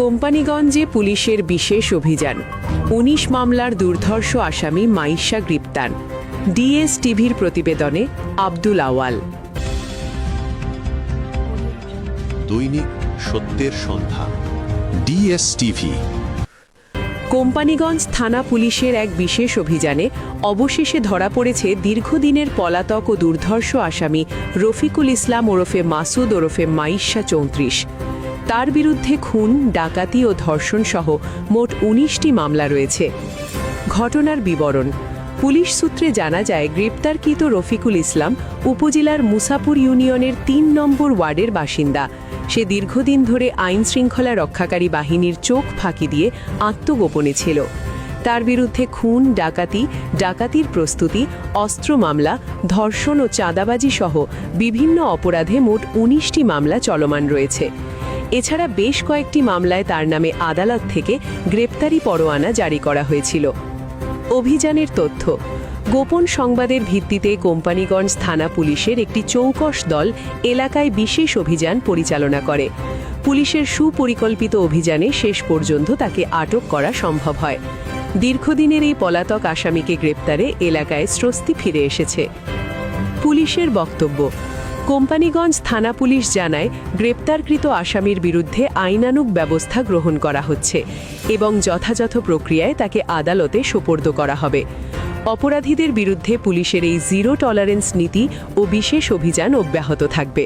কোম্পানিগঞ্জে পুলিশের বিশেষ অভিযান ১৯ মামলার দুর্ধর্ষ আসামি মাইশা গ্রেপ্তার। ডিএসটিভির প্রতিবেদনে আব্দুল আওয়াল। দৈনিক সত্যের সন্ধান, ডিএসটিভি। কোম্পানিগঞ্জ থানা পুলিশের এক বিশেষ অভিযানে অবশেষে ধরা পড়েছে দীর্ঘদিনের পলাতক ও দুর্ধর্ষ আসামি রফিকুল ইসলাম ওরফে মাসুদ ওরফে মাইশা ৩৪। তার বিরুদ্ধে খুন, ডাকাতি ও ধর্ষণ সহ মোট ১৯টি মামলা রয়েছে। ঘটনার বিবরণ: পুলিশ সূত্রে জানা যায়, গ্রেপ্তারকৃত রফিকুল ইসলাম উপজেলার মুসাপুর ইউনিয়নের ৩ নম্বর ওয়ার্ডের বাসিন্দা। সে দীর্ঘদিন ধরে আইন শৃঙ্খলা রক্ষাকারী বাহিনীর চোখ ফাঁকি দিয়ে আত্মগোপনে ছিল। তার বিরুদ্ধে খুন, ডাকাতির প্রস্তুতি, অস্ত্র মামলা, ধর্ষণ ও চাঁদাবাজি সহ বিভিন্ন অপরাধে মোট ১৯টি মামলা চলমান রয়েছে। এছাড়া বেশ কয়েকটি মামলায় তার নামে আদালত থেকে গ্রেপ্তারি পরোয়ানা জারি করা হয়েছিল। অভিযানের তথ্য: গোপন সংবাদের ভিত্তিতে কোম্পানিগঞ্জ থানা পুলিশের একটি চৌকস দল এলাকায় বিশেষ অভিযান পরিচালনা করে। পুলিশের সুপরিকল্পিত অভিযানে শেষ পর্যন্ত তাকে আটক করা সম্ভব হয়। দীর্ঘদিনের এই পলাতক আসামিকে গ্রেপ্তারে এলাকায় স্বস্তি ফিরে এসেছে। পুলিশের বক্তব্য: কোম্পানিগঞ্জ থানা পুলিশ জানায়, গ্রেপ্তারকৃত আসামির বিরুদ্ধে আইনানুগ ব্যবস্থা গ্রহণ করা হচ্ছে এবং যথাযথ প্রক্রিয়ায় তাকে আদালতে সোপর্দ করা হবে। অপরাধীদের বিরুদ্ধে পুলিশের এই জিরো টলারেন্স নীতি ও বিশেষ অভিযান অব্যাহত থাকবে।